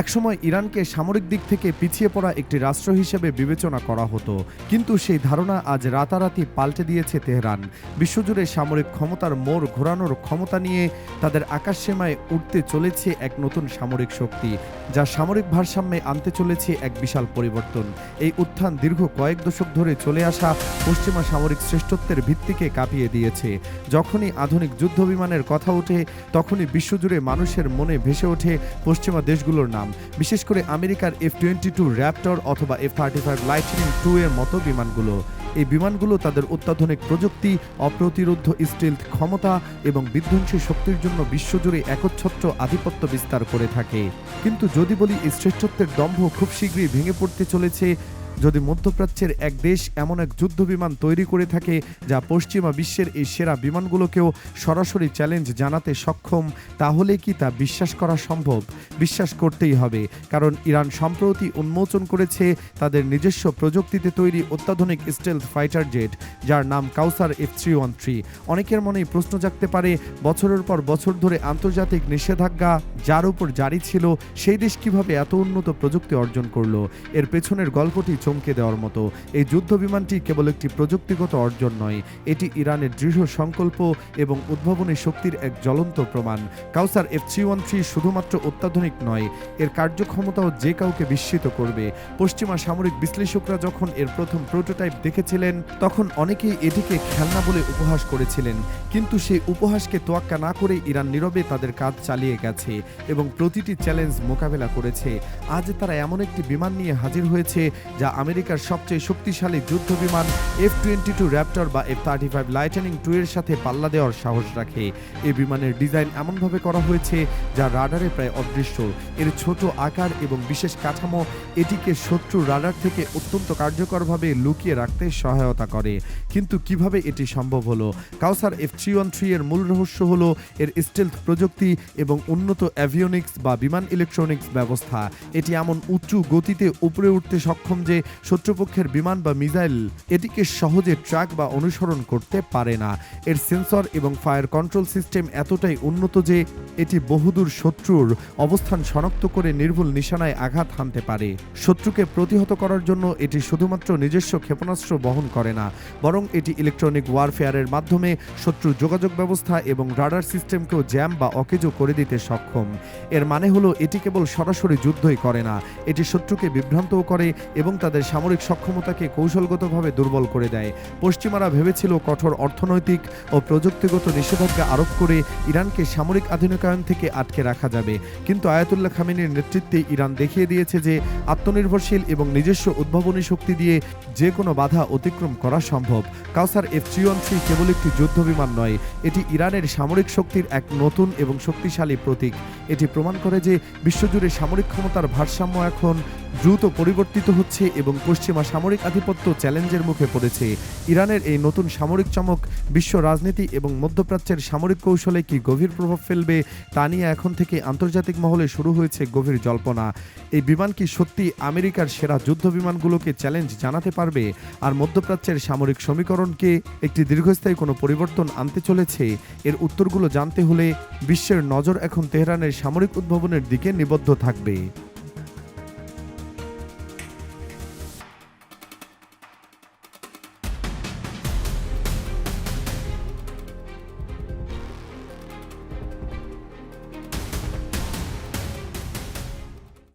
একসময় ইরানকে সামরিক দিক থেকে পিছিয়ে পড়া একটি রাষ্ট্র হিসেবে বিবেচনা করা হতো, কিন্তু সেই ধারণা আজ রাতারাতি পাল্টে দিয়েছে তেহরান। বিশ্বজুড়ে সামরিক ক্ষমতার মোড় ঘোরানোর ক্ষমতা নিয়ে তাদের আকাশসীমায় উঠতে চলেছে এক নতুন সামরিক শক্তি, যা সামরিক ভারসাম্যে আনতে চলেছে এক বিশাল পরিবর্তন। এই উত্থান দীর্ঘ কয়েক দশক ধরে চলে আসা পশ্চিমা সামরিক শ্রেষ্ঠত্বের ভিত্তিকে কাঁপিয়ে দিয়েছে। যখনই আধুনিক যুদ্ধবিমানের কথা ওঠে, তখনই বিশ্বজুড়ে মানুষের মনে ভেসে ওঠে পশ্চিমা দেশগুলোর নাম, বিশেষ করে আমেরিকার F-22 র্যাপটর অথবা F-35 লাইটনিং II এর মতো বিমানগুলো। এই বিমানগুলো তাদের অত্যাধুনিক প্রযুক্তি, অপ্রতিরোধ্য স্টিলথ ক্ষমতা এবং বিধ্বংসী শক্তির জন্য বিশ্বজুড়ে একচ্ছত্র আধিপত্য বিস্তার করে থাকে। কিন্তু যদি বলি এই শ্রেষ্ঠত্বের দম্ভ খুব শীঘ্রই ভেঙে পড়তে চলেছে যদি মধ্যপ্রাচ্যের এক দেশ এমন এক যুদ্ধবিমান তৈরি করে থাকে যা পশ্চিমা বিশ্বের এই সেরা বিমানগুলোকেও সরাসরি চ্যালেঞ্জ জানাতে সক্ষম, তাহলে কি তা বিশ্বাস করা সম্ভব? বিশ্বাস করতেই হবে, কারণ ইরান সম্প্রতি উন্মোচন করেছে তাদের নিজস্ব প্রযুক্তিতে তৈরি অত্যাধুনিক স্টেলথ ফাইটার জেট, যার নাম কাউসার F-313। অনেকের মনেই প্রশ্ন জাগতে পারে, বছরের পর বছর ধরে আন্তর্জাতিক নিষেধাজ্ঞা যার উপর জারি ছিল, সেই দেশ কিভাবে এত উন্নত প্রযুক্তি অর্জন করলো? এর পেছনের গল্পটি চমকে দেওয়ার মতো। এই যুদ্ধ বিমানটি কেবল একটি প্রযুক্তিগত অর্জন নয়, এটি ইরানের দৃঢ় সংকল্প এবং উদ্ভাবনী শক্তির এক জ্বলন্ত প্রমাণ। কাউসার F-313 শুধুমাত্র অত্যাধুনিক নয়, এর কার্যক্ষমতাও যে কাউকে বিস্মিত করবে। পশ্চিমা সামরিক বিশ্লেষকরা যখন এর প্রথম প্রোটোটাইপ দেখেছিলেন, তখন অনেকেই এটিকে খেলনা বলে উপহাস করেছিলেন, কিন্তু সেই উপহাসকে তোয়াক্কা না করে ইরান নীরবে তাদের কাজ চালিয়ে গেছে এবং প্রতিটি চ্যালেঞ্জ মোকাবেলা করেছে। আজ তারা এমন একটি বিমান নিয়ে হাজির হয়েছে যা আমেরিকার সবচেয়ে শক্তিশালী যুদ্ধ বিমান F-22 র্যাপটর বা F-35 লাইটনিং II এর সাথে পাল্লা দেওয়ার সাহস রাখে। এই বিমানের ডিজাইন এমনভাবে করা হয়েছে যা রাডারে প্রায় অদৃশ্য। এর ছোট আকার এবং বিশেষ কাঠামো এটিকে শত্রু রাডার থেকে অত্যন্ত কার্যকরভাবে লুকিয়ে রাখতে সহায়তা করে। কিন্তু কিভাবে এটি সম্ভব হলো? কাউসার F-313 এর মূল রহস্য হলো এর স্টেলথ প্রযুক্তি এবং উন্নত অ্যাভিওনিক্স বা বিমান ইলেকট্রনিক্স ব্যবস্থা। এটি এমন উঁচু গতিতে উপরে উঠতে সক্ষম যে শত্রুপক্ষের বিমান বা মিসাইল এটিকে সহজে ট্র্যাক বা অনুসরণ করতে পারে না। এর সেন্সর এবং ফায়ার কন্ট্রোল সিস্টেম এতটাই উন্নত যে এটি বহুদূর শত্রুর অবস্থান শনাক্ত করে নির্ভুল নিশানায় আঘাত হানতে পারে। শত্রুকে প্রতিহত করার জন্য এটি শুধুমাত্র নিজস্ব ক্ষেপণাস্ত্র বহন করে না, বরং এটি ইলেকট্রনিক ওয়ারফেয়ারের মাধ্যমে শত্রুর যোগাযোগ ব্যবস্থা এবং রাডার সিস্টেমকেও জ্যাম বা অকেজো করে দিতে সক্ষম। এর মানে হলো এটি কেবল সরাসরি যুদ্ধই করে না, এটি শত্রুকে বিভ্রান্তও করে এবং তাদের সামরিক সক্ষমতাকে কৌশলগতভাবে দুর্বল করে দেয়। পশ্চিমারা ভেবেছিল কঠোর অর্থনৈতিক ও প্রযুক্তিগত নিষেধাজ্ঞা আরোপ করে ইরানকে সামরিক আধুনিকায়ন থেকে আটকে রাখা যাবে, কিন্তু আয়াতুল্লাহ খামেনির নেতৃত্বে ইরান দেখিয়ে দিয়েছে যে আত্মনির্ভরশীল এবং নিজস্ব উদ্ভাবনী শক্তি দিয়ে যে কোনো বাধা অতিক্রম করা সম্ভব। কাউসার F-313 কেবল একটি যুদ্ধ বিমান নয়, এটি ইরানের সামরিক শক্তির এক নতুন এবং শক্তিশালী প্রতীক। এটি প্রমাণ করে যে বিশ্বজুড়ে সামরিক ক্ষমতার ভারসাম্য এখন দ্রুত পরিবর্তিত হচ্ছে এবং পশ্চিমা সামরিক আধিপত্য চ্যালেঞ্জের মুখে পড়েছে। ইরানের এই নতুন সামরিক চমক বিশ্ব রাজনীতি এবং মধ্যপ্রাচ্যের সামরিক কৌশলে কি গভীর প্রভাব ফেলবে তা নিয়ে এখন থেকে আন্তর্জাতিক মহলে শুরু হয়েছে গভীর জল্পনা। এই বিমান কি সত্যি আমেরিকার সেরা যুদ্ধ বিমানগুলোকে চ্যালেঞ্জ জানাতে পারবে, আর মধ্যপ্রাচ্যের সামরিক সমীকরণকে একটি দীর্ঘস্থায়ী কোনো পরিবর্তন আনতে চলেছে? এর উত্তরগুলো জানতে হলে বিশ্বের নজর এখন তেহরানের সামরিক উদ্ভাবনের দিকে নিবদ্ধ থাকবে।